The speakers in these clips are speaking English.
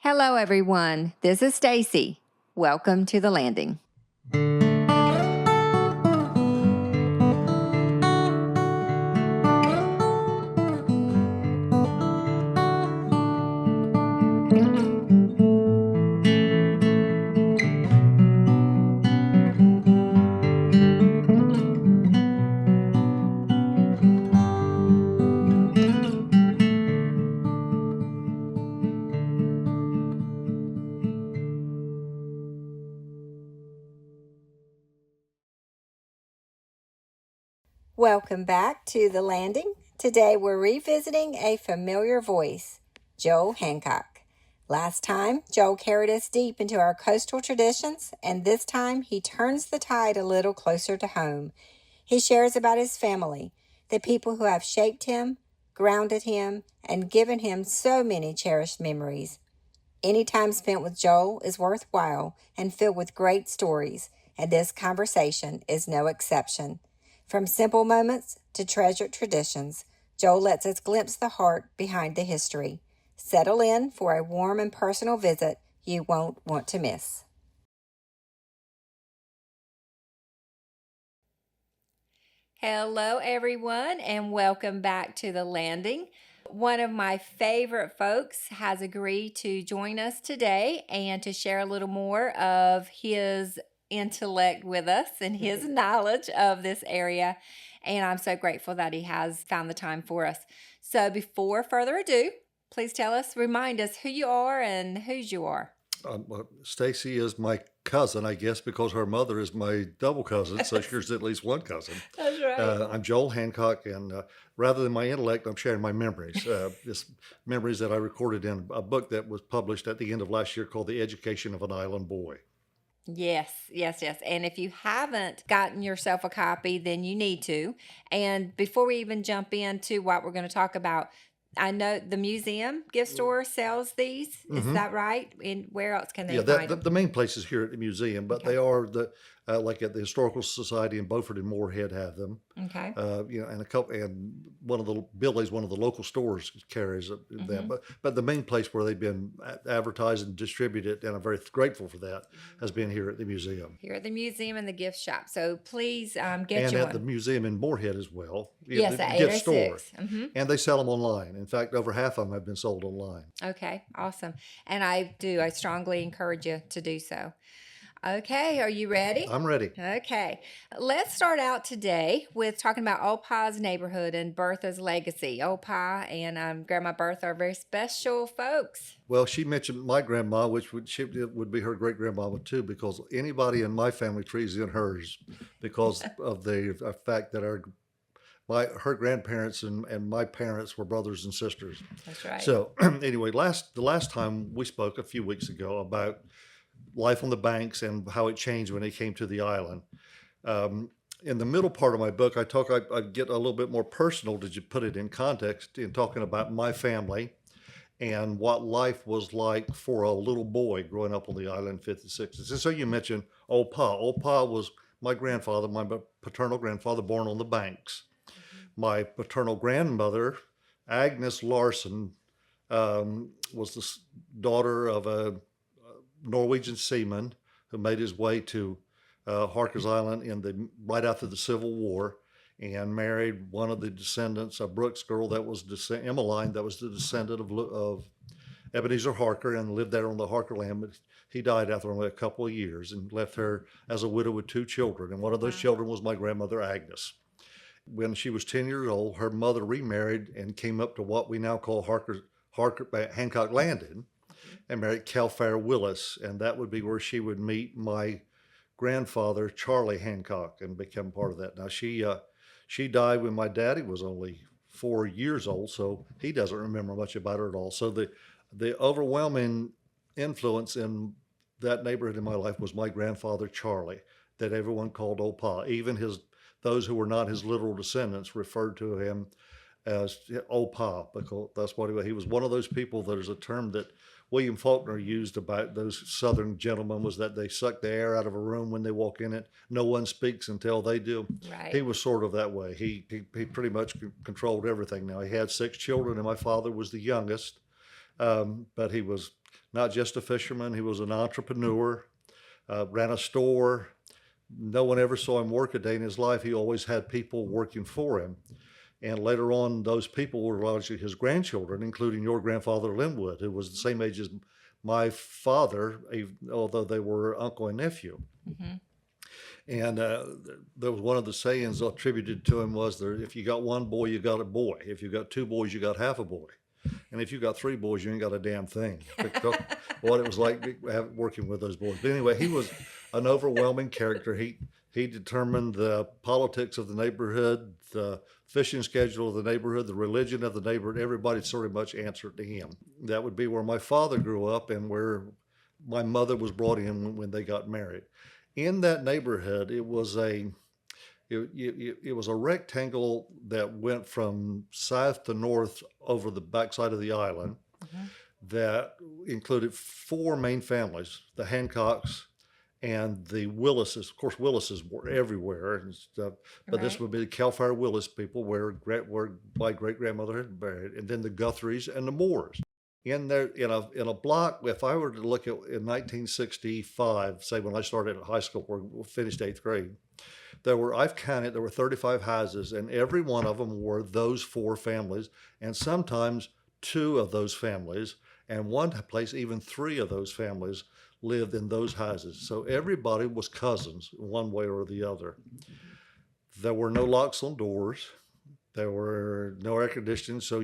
Hello, everyone. This is Stacy. Welcome to the landing. Welcome back to the landing. Today we're revisiting a familiar voice, Joel Hancock. Last time, Joel carried us deep into our coastal traditions, and this time he turns the tide a little closer to home. He shares about his family, the people who have shaped him, grounded him, and given him so many cherished memories. Any time spent with Joel is worthwhile and filled with great stories, and this conversation is no exception. From simple moments to treasured traditions, Joel lets us glimpse the heart behind the history. Settle in for a warm and personal visit you won't want to miss. Hello, everyone, and welcome back to the landing. One of my favorite folks has agreed to join us today and to share a little more of his intellect with us and his knowledge of this area. And I'm so grateful that he has found the time for us. So before further ado, please remind us who you are and whose you are. Stacy is my cousin, I guess, because her mother is my double cousin, so she's at least one cousin. That's right. I'm Joel Hancock, and rather than my intellect, I'm sharing my memories. Just memories that I recorded in a book that was published at the end of last year called The Education of an Island Boy. Yes. And if you haven't gotten yourself a copy, then you need to. And before we even jump into what we're going to talk about, I know the museum gift store sells these. Is that right? And where else can they find them? The main place is here at the museum, but they are like at the Historical Society in Beaufort and Moorhead have them. Okay. And one of the local stores carries them. But the main place where they've been advertised and distributed, and I'm very grateful for that, has been here at the museum. Here at the museum and the gift shop. So please get and you at one. the museum in Moorhead as well. Yes, the at gift store. 806. And they sell them online. In fact, over half of them have been sold online. Okay, awesome. And I strongly encourage you to do so. Okay, are you ready? I'm ready. Okay, let's start out today with talking about Old Pa's neighborhood and Bertha's legacy. Old Pa and Grandma Bertha are very special folks. Well, she mentioned my grandma, which would be her great grandmama too, because anybody in my family tree is in hers, because of the fact that her grandparents and my parents were brothers and sisters. That's right. So anyway, the last time we spoke a few weeks ago about life on the banks and how it changed when they came to the island. In the middle part of my book, I get a little bit more personal to put it in context in talking about my family and what life was like for a little boy growing up on the island in 50s and 60s. And so you mentioned Old Pa. Old Pa was my grandfather, my paternal grandfather, born on the banks. My paternal grandmother, Agnes Larson, was the daughter of a Norwegian seaman who made his way to Harkers Island right after the Civil War, and married one of the descendants, a Brooks girl that was Emmeline, that was the descendant of Ebenezer Harker, and lived there on the Harker land. But he died after only a couple of years and left her as a widow with 2 children, and one of those children was my grandmother Agnes. When she was 10 years old, her mother remarried and came up to what we now call Hancock Landing, and married Calfair Willis, and that would be where she would meet my grandfather, Charlie Hancock, and become part of that. Now, she died when my daddy was only 4 years old, so he doesn't remember much about her at all. So the overwhelming influence in that neighborhood in my life was my grandfather, Charlie, that everyone called Old Pa. Even those who were not his literal descendants referred to him as Old Pa, because that's what he was. One of those people, there's a term that William Faulkner used about those Southern gentlemen, was that they suck the air out of a room when they walk in it. No one speaks until they do. Right. He was sort of that way. He pretty much controlled everything. Now, he had 6 children, and my father was the youngest, but he was not just a fisherman. He was an entrepreneur, ran a store. No one ever saw him work a day in his life. He always had people working for him. And later on, those people were largely his grandchildren, including your grandfather, Linwood, who was the same age as my father, although they were uncle and nephew. Mm-hmm. And there was one of the sayings attributed to him was, if you got one boy, you got a boy. If you got two boys, you got half a boy. And if you got three boys, you ain't got a damn thing. What it was like working with those boys. But anyway, he was an overwhelming character. He determined the politics of the neighborhood, the fishing schedule of the neighborhood, the religion of the neighborhood. Everybody sort of much answered to him. That would be where my father grew up and where my mother was brought in when they got married. In that neighborhood, it was a rectangle that went from south to north over the backside of the island. Mm-hmm. That included four main families: the Hancocks and the Willises. Of course, Willises were everywhere and stuff, but This would be the Cal Fire Willis people, where my great grandmother had married, and then the Guthries and the Moores. In there, in a block, if I were to look at in 1965, say when I started at high school or finished 8th grade, I've counted, there were 35 houses, and every one of them were those four families, and sometimes two of those families, and one place even three of those families lived in those houses. So everybody was cousins one way or the other. There were no locks on doors. There were no air conditioning, so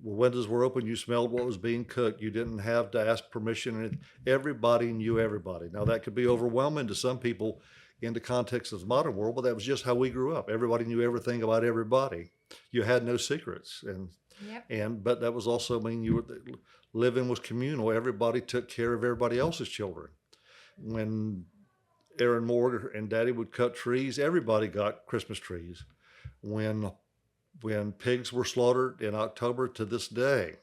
windows were open, you smelled what was being cooked. You didn't have to ask permission. Everybody knew everybody. Now, that could be overwhelming to some people in the context of the modern world, but that was just how we grew up. Everybody knew everything about everybody. You had no secrets. But that was also, living was communal. Everybody took care of everybody else's children. When Aaron Moore and Daddy would cut trees, everybody got Christmas trees. When pigs were slaughtered in October, to this day,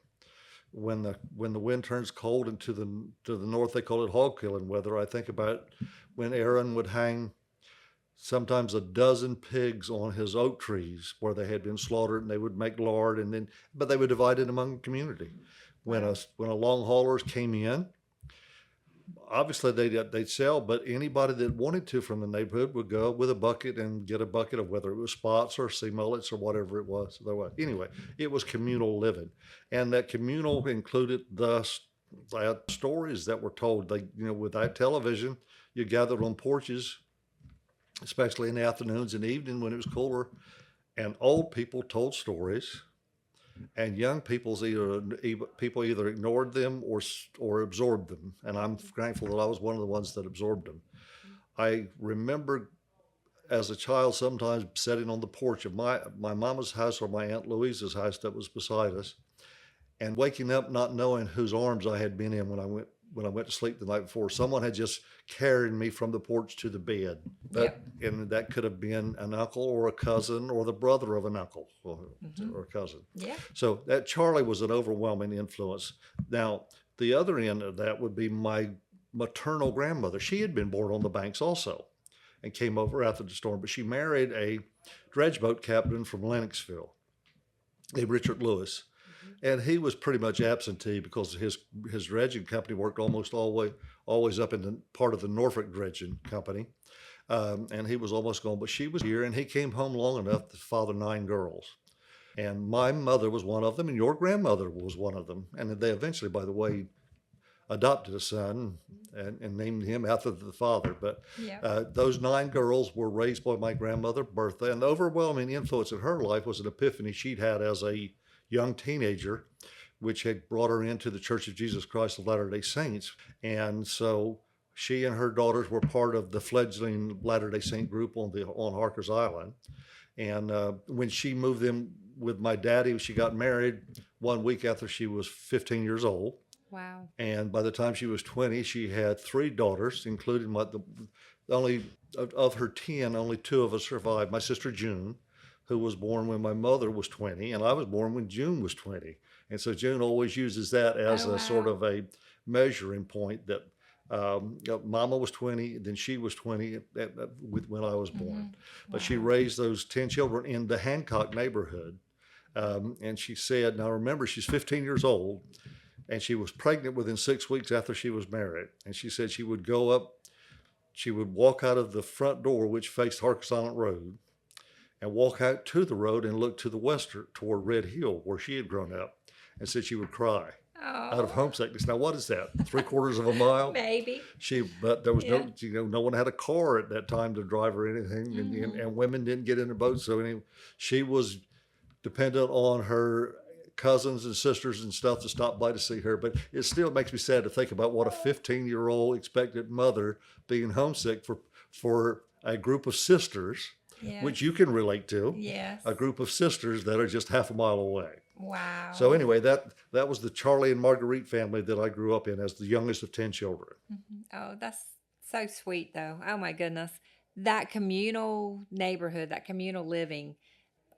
when the wind turns cold and to the north, they call it hog killing weather. I think about when Aaron would hang sometimes a dozen pigs on his oak trees where they had been slaughtered, and they would make lard, but they would divide it among the community. When a long haulers came in, obviously they'd sell, but anybody that wanted to from the neighborhood would go with a bucket and get a bucket of, whether it was spots or sea mullets or whatever it was. Anyway, it was communal living, and that communal included the stories that were told. Without television, you gathered on porches, especially in the afternoons and evening when it was cooler, and old people told stories. And young people either ignored them or absorbed them. And I'm thankful that I was one of the ones that absorbed them. I remember as a child sometimes sitting on the porch of my mama's house or my Aunt Louisa's house that was beside us, and waking up not knowing whose arms I had been in when I went to sleep the night before. Someone had just carried me from the porch to the bed. And that could have been an uncle or a cousin or the brother of an uncle or a cousin. Yeah. So that Charlie was an overwhelming influence. Now, the other end of that would be my maternal grandmother. She had been born on the banks also and came over after the storm, but she married a dredge boat captain from Lennoxville named Richard Lewis. And he was pretty much absentee because his dredging company worked almost always up in the part of the Norfolk Dredging Company. And he was almost gone, but she was here, and he came home long enough to father 9 girls. And my mother was one of them, and your grandmother was one of them. And they eventually, by the way, adopted a son and named him after the father. But those 9 girls were raised by my grandmother, Bertha, and the overwhelming influence in her life was an epiphany she'd had as a young teenager, which had brought her into the Church of Jesus Christ of Latter-day Saints. And so she and her daughters were part of the fledgling Latter-day Saint group on Harkers Island. And when she moved in with my daddy, she got married 1 week after she was 15 years old. Wow. And by the time she was 20, she had 3 daughters, including only of her 10, only 2 of us survived. My sister June, who was born when my mother was 20, and I was born when June was 20. And so June always uses that as sort of a measuring point that Mama was 20, then she was 20 when I was born. Mm-hmm. But she raised those 10 children in the Hancock neighborhood. And she said, now remember, she's 15 years old. And she was pregnant within 6 weeks after she was married. And she said she would go up, she would walk out of the front door, which faced Harkers Island Road, and walk out to the road and look to the western toward Red Hill, where she had grown up, and said she would cry out of homesickness. Now, what is that? 3/4 of a mile? Maybe. But there was no one had a car at that time to drive or anything, and women didn't get in the boat. So anyway, she was dependent on her cousins and sisters and stuff to stop by to see her. But it still makes me sad to think about what a 15-year-old expectant mother being homesick for a group of sisters, which you can relate to. Yes. A group of sisters that are just half a mile away. Wow. So anyway, that was the Charlie and Marguerite family that I grew up in as the youngest of 10 children. Oh, that's so sweet, though. Oh, my goodness. That communal neighborhood, that communal living,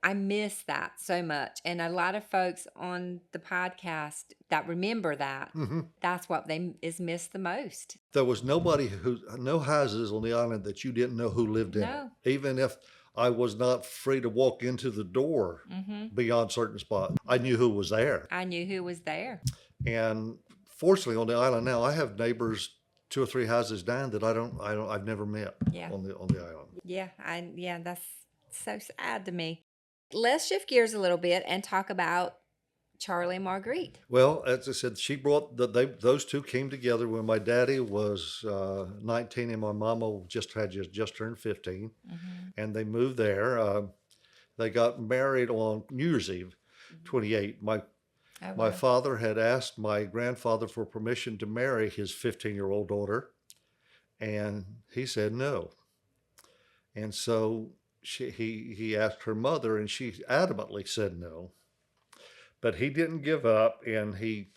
I miss that so much. And a lot of folks on the podcast that remember that, that's what is missed the most. There was no houses on the island that you didn't know who lived in it. Even if I was not free to walk into the door beyond certain spots, I knew who was there. I knew who was there. And fortunately, on the island now, I have neighbors 2 or 3 houses down that I've never met on the island. Yeah, that's so sad to me. Let's shift gears a little bit and talk about Charlie and Marguerite. Well, as I said, she brought those two came together when my daddy was 19 and my mama just turned 15, and they moved there. They got married on New Year's Eve, 28. My father had asked my grandfather for permission to marry his 15-year-old daughter, and he said no. And so he asked her mother, and she adamantly said no. But he didn't give up, and he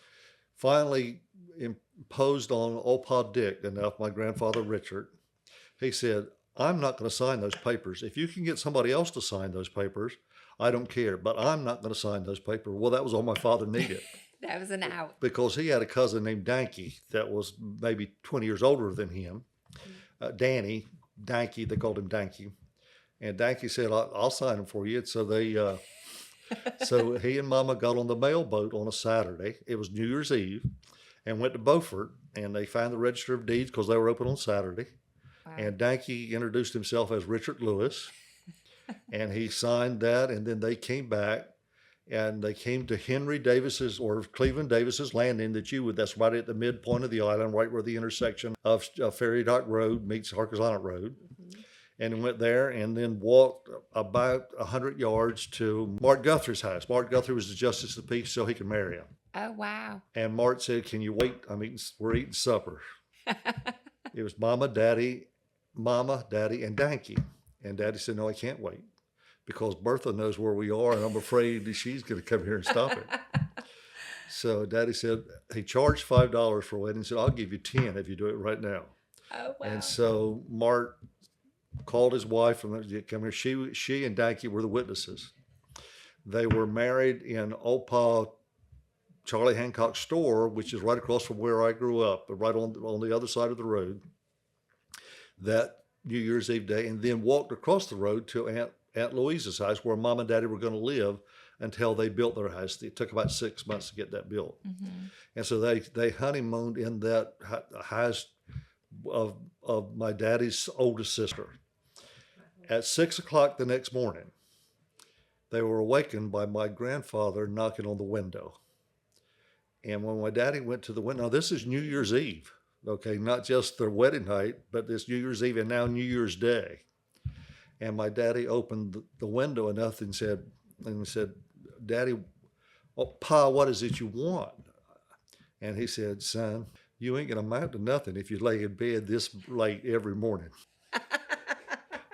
finally imposed on old Pa Dick enough, my grandfather Richard. He said, I'm not going to sign those papers. If you can get somebody else to sign those papers, I don't care, but I'm not going to sign those papers. Well, that was all my father needed. That was an out. Because he had a cousin named Danky that was maybe 20 years older than him. Danky, they called him Danky. And Danky said, I'll sign them for you. So so he and Mama got on the mail boat on a Saturday. It was New Year's Eve, and went to Beaufort, and they found the Register of Deeds because they were open on Saturday. Wow. And Danky introduced himself as Richard Lewis, and he signed that, and then they came back, and they came to Henry Davis's or Cleveland Davis's landing that's right at the midpoint of the island, right where the intersection of Ferry Dock Road meets Harkers Island Road. And went there and then walked about 100 yards to Mart Guthrie's house. Mart Guthrie was the Justice of the Peace, so he could marry him. Oh, wow. And Mart said, can you wait? We're eating supper. It was Mama, Daddy, and Danky. And Daddy said, no, I can't wait because Bertha knows where we are, and I'm afraid that she's going to come here and stop it. So Daddy said, he charged $5 for a wedding. He said, I'll give you 10 if you do it right now. Oh, wow. And so Mart called his wife and come here. She and Danky were the witnesses. They were married in old Pa Charlie Hancock's store, which is right across from where I grew up, right on the other side of the road, that New Year's Eve day, and then walked across the road to Aunt Louisa's house where Mom and Daddy were going to live until they built their house. It took about 6 months to get that built. And so they honeymooned in that house of my daddy's oldest sister. At 6 o'clock the next morning, they were awakened by my grandfather knocking on the window. And when my daddy went to the window, now this is New Year's Eve, okay, not just their wedding night, but this New Year's Eve and now New Year's Day. And my daddy opened the window enough and said, Daddy, Pa, what is it you want? And he said, son, you ain't gonna amount to nothing if you lay in bed this late every morning.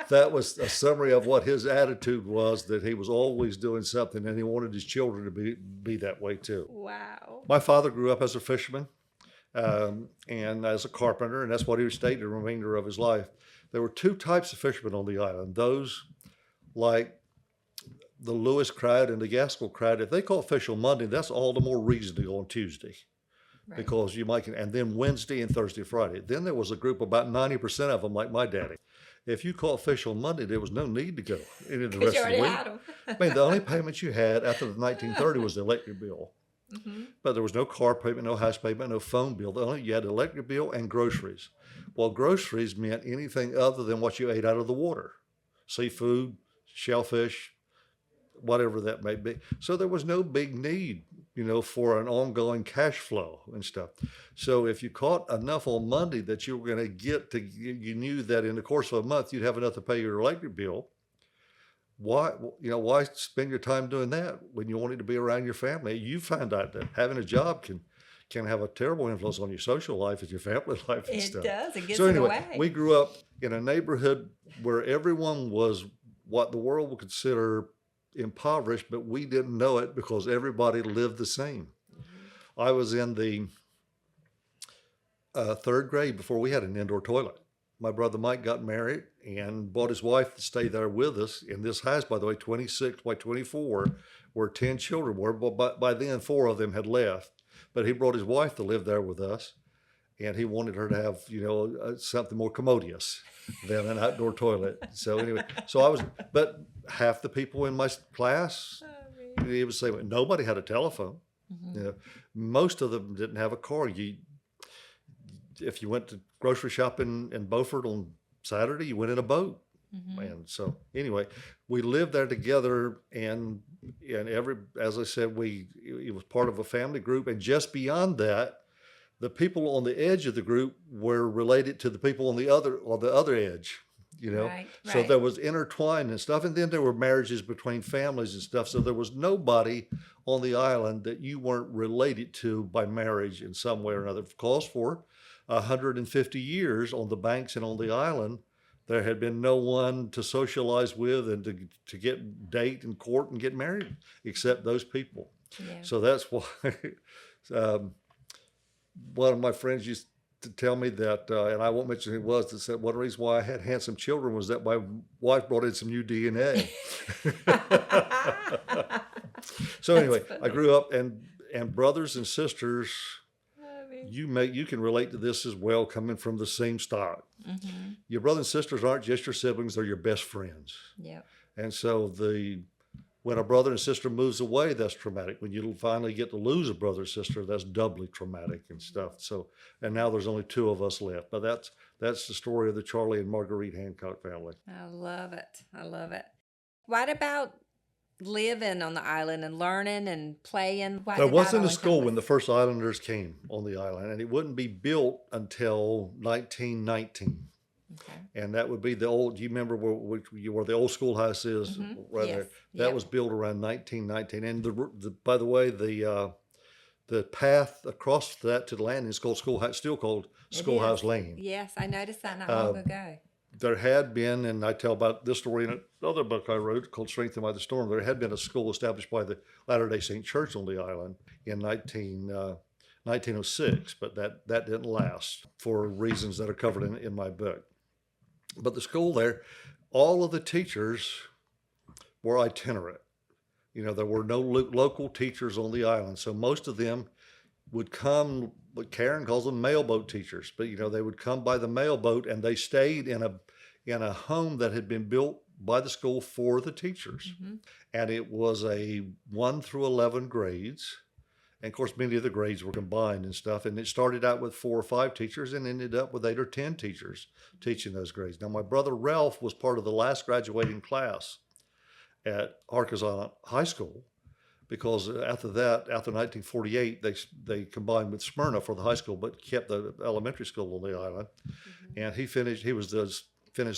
That was a summary of what his attitude was, that he was always doing something and he wanted his children to be that way too. Wow. My father grew up as a fisherman and as a carpenter, and that's what he stayed the remainder of his life. There were 2 types of fishermen on the island. Those like the Lewis crowd and the Gaskell crowd. If they caught fish on Monday, that's all the more reason to go on Tuesday. Right. Because and then Wednesday and Thursday, Friday. Then there was a group, about 90% of them, like my daddy. If you caught fish on Monday, there was no need to go any of the rest of the week. Had them. The only payment you had after the 1930 was the electric bill. But there was no car payment, no house payment, no phone bill. Only you had electric bill and groceries. Well, groceries meant anything other than what you ate out of the water, seafood, shellfish, whatever that may be. So there was no big need, for an ongoing cash flow and stuff. So if you caught enough on Monday that you were going to you knew that in the course of a month you'd have enough to pay your electric bill. Why spend your time doing that when you wanted to be around your family? You find out that having a job can have a terrible influence on your social life and your family life and stuff. It does. It gets So in the anyway, way. we grew up in a neighborhood where everyone was what the world would consider impoverished, but we didn't know it because everybody lived the same. I was in the third grade before we had an indoor toilet. My brother Mike got married and brought his wife to stay there with us in this house, by the way, 26 by 24, where 10 children were. But by then, 4 of them had left. But he brought his wife to live there with us, and he wanted her to have, something more commodious than an outdoor toilet. So anyway, but half the people in my class, it was the same. Nobody had a telephone. Most of them didn't have a car. If you went to grocery shopping in Beaufort on Saturday, you went in a boat. And so anyway, we lived there together, and as I said, it was part of a family group. And just beyond that, the people on the edge of the group were related to the people on the other edge, Right. So there was intertwined and stuff. And then there were marriages between families and stuff. So there was nobody on the island that you weren't related to by marriage in some way or another. Because for 150 years on the banks and on the island, there had been no one to socialize with and to date and court and get married except those people. Yeah. So that's why one of my friends used to tell me that, and I won't mention who it was, that said one reason why I had handsome children was that my wife brought in some new DNA. So anyway, I grew up and brothers and sisters, you can relate to this as well, coming from the same stock. Your brothers and sisters aren't just your siblings, they're your best friends. Yep. And so when a brother and sister moves away, that's traumatic. When you finally get to lose a brother or sister, that's doubly traumatic and stuff. So, and now there's only 2 of us left. But that's the story of the Charlie and Marguerite Hancock family. I love it. I love it. What about living on the island and learning and playing? Why There did that wasn't a all school when encompass? the first islanders came on the island, and it wouldn't be built until 1919. Okay. And that would be the old, do you remember where the old schoolhouse is? Right Yes. there. That Yep. was built around 1919. And by the way, the path across that to the landing is called still called It Schoolhouse is. Lane. Yes, I noticed that not long ago. There had been, and I tell about this story in another book I wrote called Strengthened by the Storm, there had been a school established by the Latter-day Saint Church on the island in 1906, but that didn't last for reasons that are covered in my book. But the school there, all of the teachers were itinerant. There were no local teachers on the island, so most of them would come. What Karen calls them mailboat teachers, but they would come by the mailboat, and they stayed in a home that had been built by the school for the teachers, and it was a 1 through 11 grades. And of course, many of the grades were combined and stuff. And it started out with 4 or 5 teachers and ended up with 8 or 10 teachers teaching those grades. Now, my brother Ralph was part of the last graduating class at Harkers Island High School, because after 1948, they combined with Smyrna for the high school, but kept the elementary school on the island. And he finished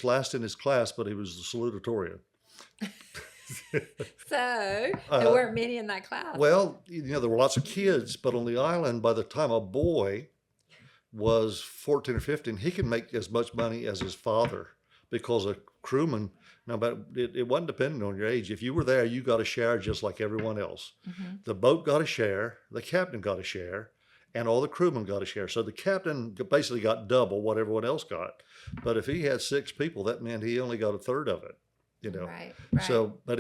last in his class, but he was the salutatorian. So there weren't many in that class. Well, there were lots of kids, but on the island, by the time a boy was 14 or 15, he could make as much money as his father, because a crewman, but it wasn't dependent on your age. If you were there, you got a share just like everyone else. The boat got a share, the captain got a share, and all the crewmen got a share. So the captain basically got double what everyone else got. But if he had 6 people, that meant he only got a third of it. Right. So, but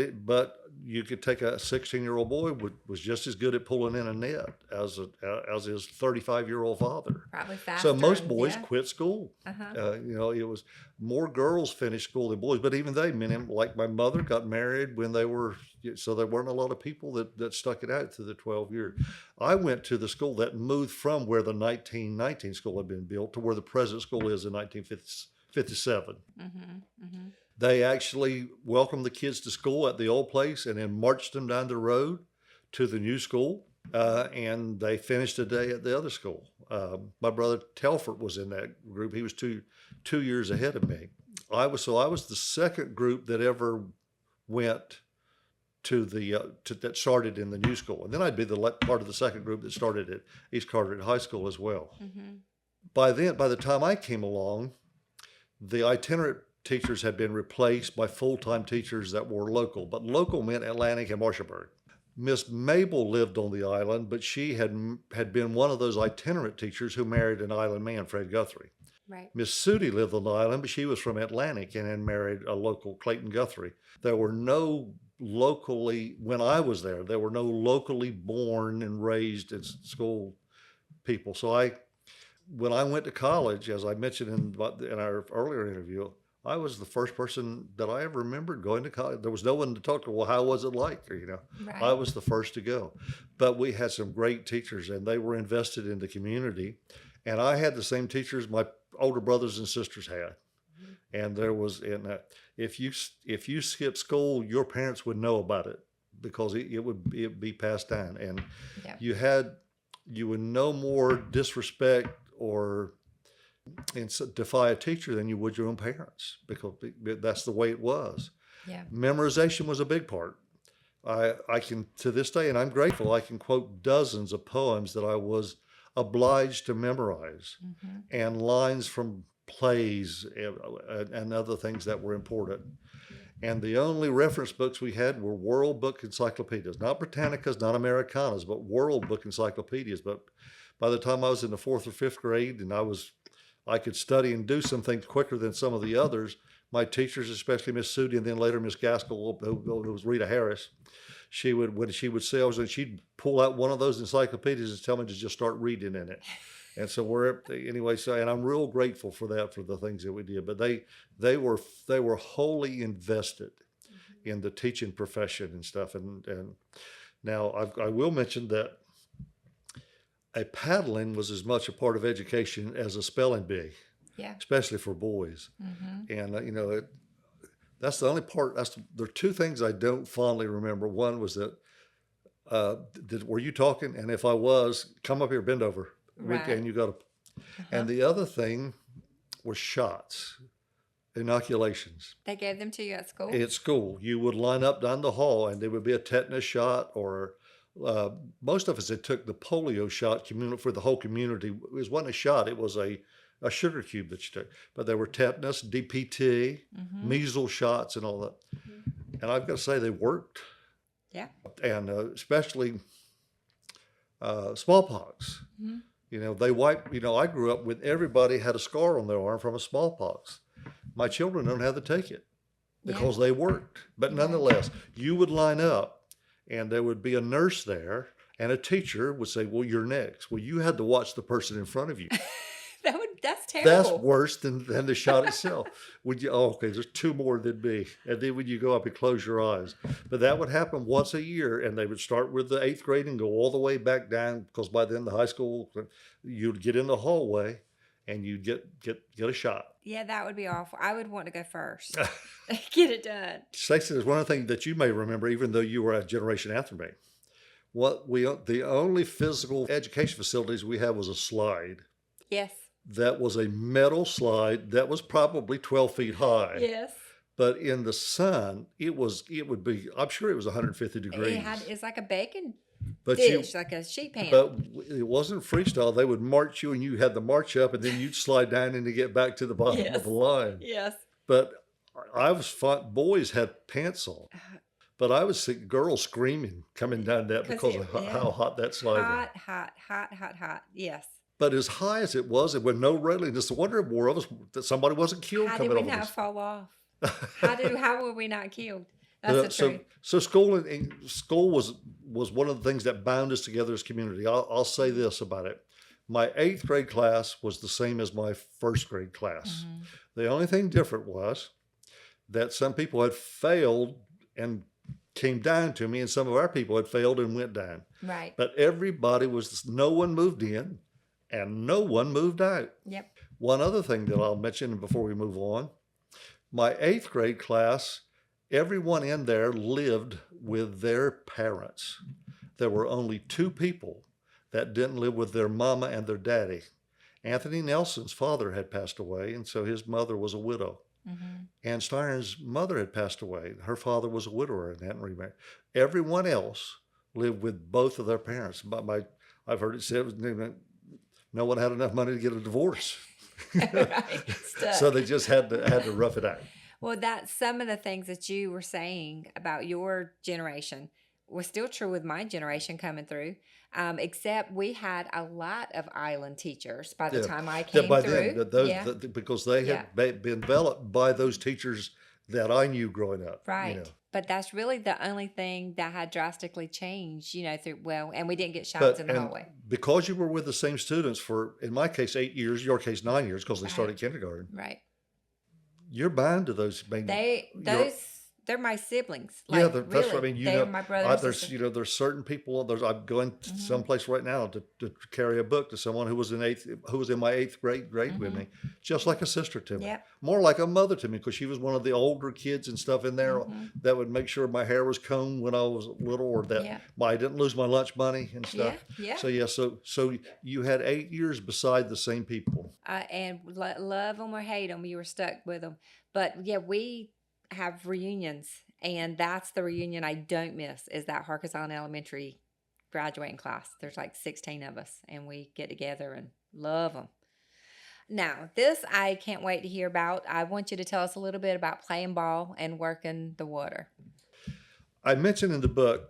you could take a 16-year-old boy was just as good at pulling in a net as his 35-year-old father. Probably faster. So most boys yeah. quit school. It was more girls finished school than boys, but even they, like my mother, got married when they were, so there weren't a lot of people that stuck it out through the 12 years. I went to the school that moved from where the 1919 school had been built to where the present school is in 1957. They actually welcomed the kids to school at the old place and then marched them down the road to the new school. And they finished a day at the other school. My brother Telford was in that group. He was two years ahead of me. I was the second group that ever went to that started in the new school. And then I'd be the part of the second group that started at East Carteret High School as well. By the time I came along, the itinerant teachers had been replaced by full-time teachers that were local, but local meant Atlantic and Marshallburg. Miss Mabel lived on the island, but she had been one of those itinerant teachers who married an island man, Fred Guthrie. Right. Miss Sudie lived on the island, but she was from Atlantic and had married a local, Clayton Guthrie. There were no when I was there were no locally born and raised in school people. So when I went to college, as I mentioned in our earlier interview, I was the first person that I ever remembered going to college. There was no one to talk to. Well, how was it like? Right. I was the first to go. But we had some great teachers, and they were invested in the community. And I had the same teachers my older brothers and sisters had. And there was, if you skipped school, your parents would know about it because it would be passed down. And you would no more disrespect or defy a teacher than you would your own parents, because that's the way it was. Yeah. Memorization was a big part. I can, to this day, and I'm grateful, I can quote dozens of poems that I was obliged to memorize, and lines from plays and other things that were important. And the only reference books we had were World Book encyclopedias, not Britannicas, not Americanas, but World Book encyclopedias. But by the time I was in the 4th or 5th grade and I could study and do some things quicker than some of the others, my teachers, especially Miss Sudie and then later Miss Gaskell, who was Rita Harris, when she would say, she'd pull out one of those encyclopedias and tell me to just start reading in it. And so and I'm real grateful for that, for the things that we did. But they were wholly invested in the teaching profession and stuff. And now I will mention that a paddling was as much a part of education as a spelling bee, especially for boys. And that's the only part. There are two things I don't fondly remember. One was that were you talking? And if I was, come up here, bend over. Right. And you got to. And the other thing was shots, inoculations. They gave them to you at school? At school. You would line up down the hall and there would be a tetanus shot, or most of us had took the polio shot for the whole community. It wasn't a shot, it was a sugar cube that you took. But there were tetanus, DPT, measles shots and all that. And I've got to say they worked. Yeah. And especially smallpox. They wiped, I grew up with everybody had a scar on their arm from a smallpox. My children don't have to take it because they worked. But nonetheless, you would line up and there would be a nurse there and a teacher would say, well, you're next. Well, you had to watch the person in front of you. That's terrible. That's worse than the shot itself. Okay, there's two more than me. And then when you go up and close your eyes. But that would happen once a year, and they would start with the 8th grade and go all the way back down, because by then the high school, you'd get in the hallway and you'd get a shot. Yeah, that would be awful. I would want to go first. Get it done. Stacey, there's one other thing that you may remember, even though you were a generation after me. The only physical education facilities we had was a slide. Yes. That was a metal slide that was probably 12 feet high. Yes. But in the sun, I'm sure it was 150 degrees. It's like a bacon dish, like a sheet pan. But it wasn't freestyle. They would march you and you had to march up and then you'd slide down and to get back to the bottom of the line. Yes. But boys had pants on. But I would see girls screaming coming down that because of how hot that slide was. Hot. Yes. But as high as it was, and with no railing, it's the wonder of more of us that somebody wasn't killed How coming did over we not this. fall off? How were we not killed? That's But, the truth. so school was one of the things that bound us together as community. I'll say this about it. My 8th grade class was the same as my 1st grade class. Mm-hmm. The only thing different was that some people had failed and came down to me, and some of our people had failed and went down. Right. But everybody no one moved in and no one moved out. Yep. One other thing that I'll mention before we move on, my 8th grade class, everyone in there lived with their parents. There were only 2 people that didn't live with their mama and their daddy. Anthony Nelson's father had passed away, and so his mother was a widow. Mm-hmm. Ann Steiner's mother had passed away. Her father was a widower and hadn't remarried. Everyone else lived with both of their parents. I've heard it said no one had enough money to get a divorce. Right. So they just had to rough it out. Well, that's some of the things that you were saying about your generation was still true with my generation coming through, except we had a lot of island teachers by the time I came through. Because they had been developed by those teachers that I knew growing up. Right. But that's really the only thing that had drastically changed, and we didn't get shots in the hallway. Because you were with the same students for, in my case, 8 years, your case, 9 years, because they started kindergarten. Right. You're bound to those. They're my siblings. That's what I mean. They're my brothers. There's certain people. I'm going someplace right now to carry a book to someone who was in my 8th grade with me, just like a sister to me, more like a mother to me, because she was one of the older kids and stuff in there that would make sure my hair was combed when I was little, or that I didn't lose my lunch money and stuff. So you had 8 years beside the same people, and love them or hate them, you were stuck with them. But we have reunions, and that's the reunion I don't miss, is that Harkers Island Elementary graduating class. There's like 16 of us, and we get together and love them. Now, this I can't wait to hear about. I want you to tell us a little bit about playing ball and working the water. I mentioned in the book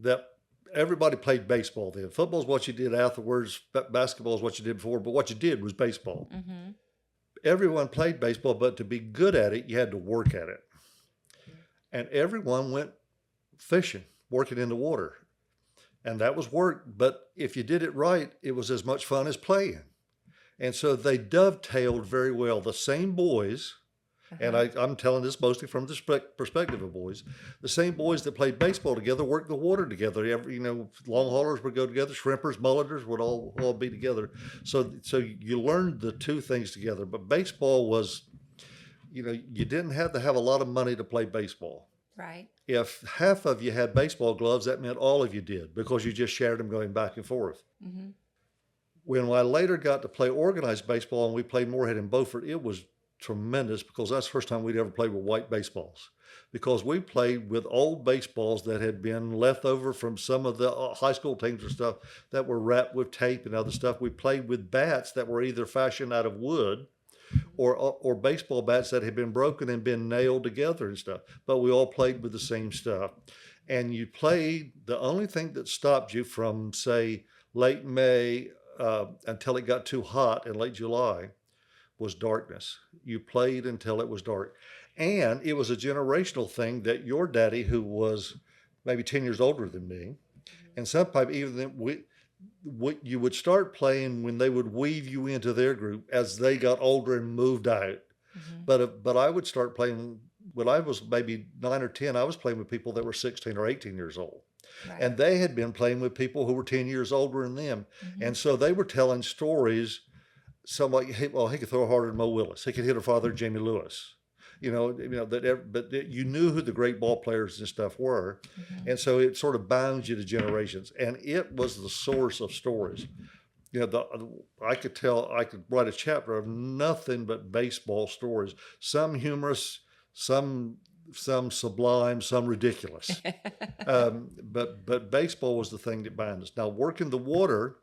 that everybody played baseball then. Football is what you did afterwards. Basketball is what you did before, but what you did was baseball. Mm-hmm. Everyone played baseball, but to be good at it, you had to work at it. And everyone went fishing, working in the water. And that was work, but if you did it right, it was as much fun as playing. And so they dovetailed very well. The same boys, and I'm telling this mostly from the perspective of boys, the same boys that played baseball together worked the water together. Long haulers would go together, shrimpers, mulleters would all be together. So you learned the two things together. But baseball was, you didn't have to have a lot of money to play baseball. Right. If half of you had baseball gloves, that meant all of you did, because you just shared them going back and forth. Mm-hmm. When I later got to play organized baseball and we played Moorhead and Beaufort, it was tremendous, because that's the first time we'd ever played with white baseballs, because we played with old baseballs that had been left over from some of the high school teams or stuff that were wrapped with tape and other stuff. We played with bats that were either fashioned out of wood or baseball bats that had been broken and been nailed together and stuff, but we all played with the same stuff. And you played, the only thing that stopped you from, say, late May until it got too hot in late July was darkness. You played until it was dark. And it was a generational thing that your daddy, who was maybe 10 years older than me, and sometimes even you would start playing when they would weave you into their group as they got older and moved out. Mm-hmm. But I would start playing when I was maybe 9 or 10. I was playing with people that were 16 or 18 years old. Right. And they had been playing with people who were 10 years older than them. Mm-hmm. And so they were telling stories. Somebody, he could throw harder than Mo Willis. He could hit a farther than Jamie Lewis. But you knew who the great ball players and stuff were. Mm-hmm. And so it sort of bounds you to generations. And it was the source of stories. I could write a chapter of nothing but baseball stories. Some humorous, some sublime, some ridiculous. But baseball was the thing that bound us. Now, working the water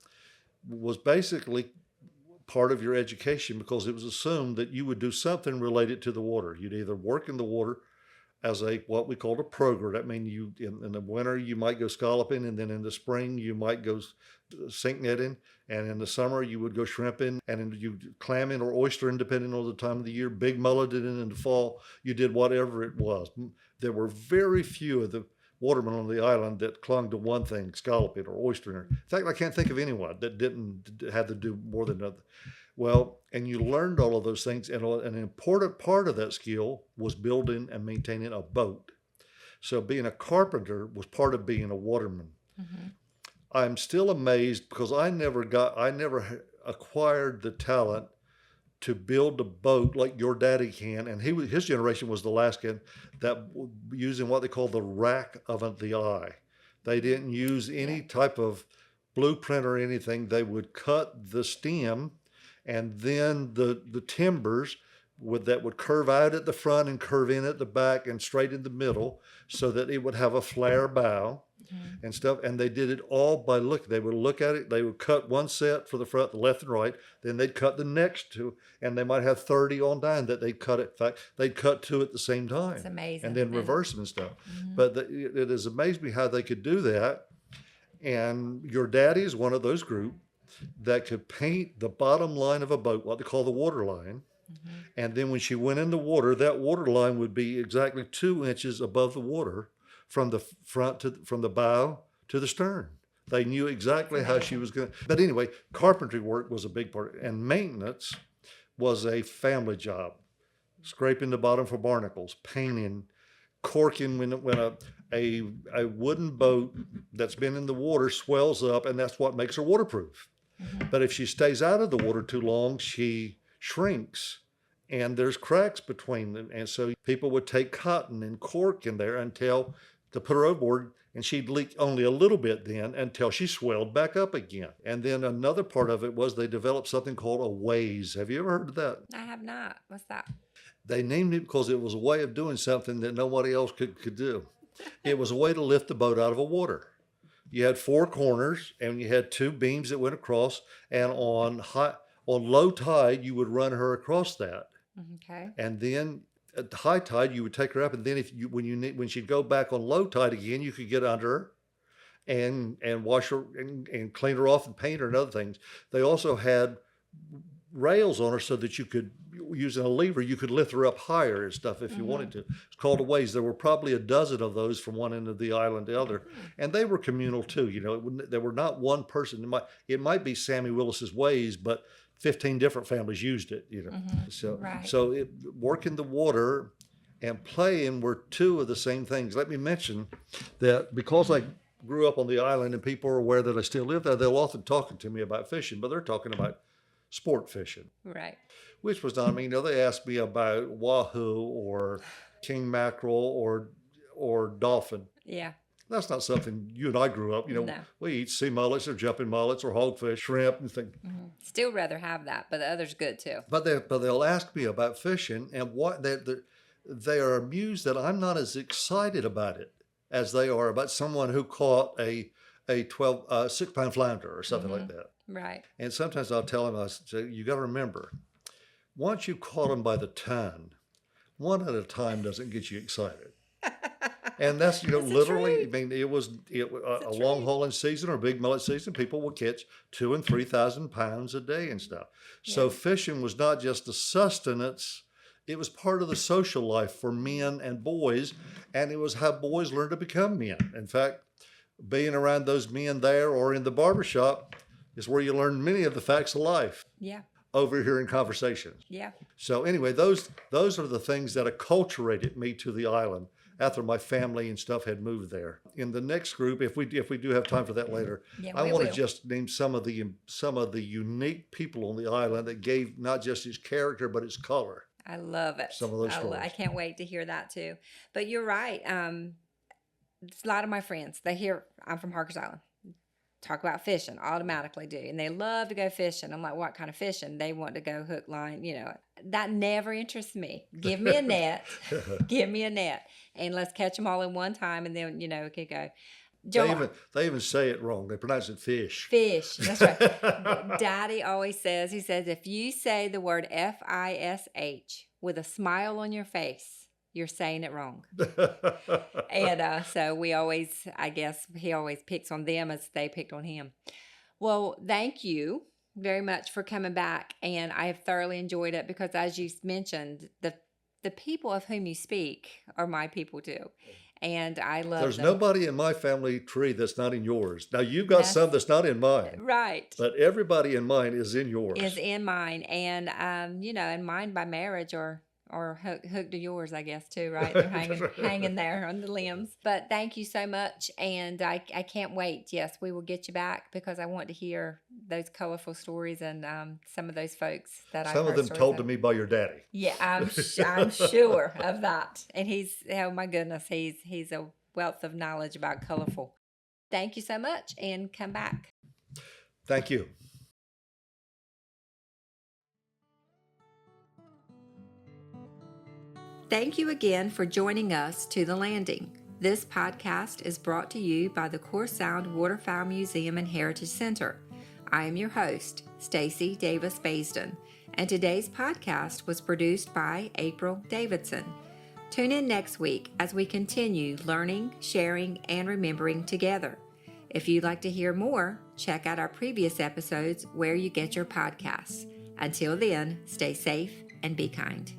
was basically part of your education, because it was assumed that you would do something related to the water. You'd either work in the water, as a what we called a progrer. That means you in the winter you might go scalloping, and then in the spring you might go sink netting, and in the summer you would go shrimping, and then you clamming or oystering depending on the time of the year. Big mulleted, and in the fall you did whatever it was. There were very few of the watermen on the island that clung to one thing, scalloping or oystering. In fact, I can't think of anyone that didn't have to do more than another. Well, and you learned all of those things, and an important part of that skill was building and maintaining a boat. So being a carpenter was part of being a waterman. Mm-hmm. I'm still amazed because I never acquired the talent to build a boat like your daddy can, and his generation was the last kid that using what they call the rack of the eye. They didn't use any type of blueprint or anything. They would cut the stem, and then the timbers that would curve out at the front and curve in at the back and straight in the middle, so that it would have a flare bow. Mm-hmm. And stuff, and they did it all by look. They would look at it. They would cut one set for the front, the left and right. Then they'd cut the next two, and they might have 30 on down that they'd cut it. In fact, they'd cut two at the same time. It's amazing. And then reverse them and stuff. Mm-hmm. But it has amazed me how they could do that. And your daddy is one of those group that could paint the bottom line of a boat, what they call the water line. Mm-hmm. And then when she went in the water, that water line would be exactly 2 inches above the water, from the front from the bow to the stern. They knew exactly how she was going to. But anyway, carpentry work was a big part, and maintenance was a family job. Scraping the bottom for barnacles, painting, corking when a wooden boat that's been in the water swells up, and that's what makes her waterproof. Mm-hmm. But if she stays out of the water too long, she shrinks. And there's cracks between them. And so people would take cotton and cork in there until to put her overboard, and she'd leak only a little bit then until she swelled back up again. And then another part of it was they developed something called a ways. Have you ever heard of that? I have not. What's that? They named it because it was a way of doing something that nobody else could do. It was a way to lift the boat out of the water. You had 4 corners, and you had 2 beams that went across, and on low tide, you would run her across that. Okay. And then at the high tide, you would take her up, and then when she'd go back on low tide again, you could get under her and wash her and clean her off and paint her and other things. They also had rails on her so that you could, using a lever, you could lift her up higher and stuff if you wanted to. It's called a ways. There were probably a dozen of those from one end of the island to the other, and they were communal too. You know, there were not one person. It might be Sammy Willis's ways, but 15 different families used it, you know. Mm-hmm. So working the water and playing were 2 of the same things. Let me mention that because I grew up on the island and people are aware that I still live there, they'll often talk to me about fishing, but they're talking about sport fishing. Right. Which was not, I mean, they asked me about wahoo or king mackerel or dolphin. Yeah. That's not something you and I grew up, you know. No. We eat sea mullets or jumping mullets or hogfish, shrimp, and things. Mm-hmm. Still rather have that, but the other's good too. But they'll ask me about fishing, and what they are amused that I'm not as excited about it as they are about someone who caught a 6-pound flounder or something like that. Right. And sometimes I'll tell them, I say, you got to remember, once you caught them by the ton, one at a time doesn't get you excited. And that's, you know, literally, I mean, it was a long hauling season or a big mullet season. People would catch 2,000 and 3,000 pounds a day and stuff. Yeah. So fishing was not just a sustenance. It was part of the social life for men and boys. And it was how boys learned to become men. In fact, being around those men there or in the barbershop is where you learn many of the facts of life. Yeah. Overhearing conversations. Yeah. So anyway, those are the things that acculturated me to the island after my family and stuff had moved there. In the next group, if we do have time for that later, I want to just name some of the unique people on the island that gave not just its character but its color. I love it. Some of those stories. I can't wait to hear that too. But you're right. A lot of my friends, they hear I'm from Harkers Island. Talk about fishing, automatically do. And they love to go fishing. I'm like, what kind of fishing? They want to go hook, line, you know. That never interests me. Give me a net. Give me a net. And let's catch them all in one time, and then, you know, it could go. They even say it wrong. They pronounce it fish. Fish, that's right. Daddy always says, he says, if you say the word Fish with a smile on your face, you're saying it wrong. And so we always, I guess he always picks on them as they picked on him. Well, thank you very much for coming back. And I have thoroughly enjoyed it because, as you mentioned, the people of whom you speak are my people too. And I love There's them. nobody in my family tree that's not in yours. Now, you've got some that's not in mine. Right. But everybody in mine is in yours. Is in mine. And, and mine by marriage or hooked to yours, I guess, too, right? They're hanging there on the limbs. But thank you so much. And I can't wait. Yes, we will get you back because I want to hear those colorful stories and some of those folks that I've heard. Some of them told to me by your daddy. Yeah, I'm sure of that. And he's, oh my goodness, he's a wealth of knowledge about colorful. Thank you so much and come back. Thank you. Thank you again for joining us to The Landing. This podcast is brought to you by the Core Sound Waterfowl Museum and Heritage Center. I am your host, Stacy Davis Baisden, and today's podcast was produced by April Davidson. Tune in next week as we continue learning, sharing, and remembering together. If you'd like to hear more, check out our previous episodes where you get your podcasts. Until then, stay safe and be kind.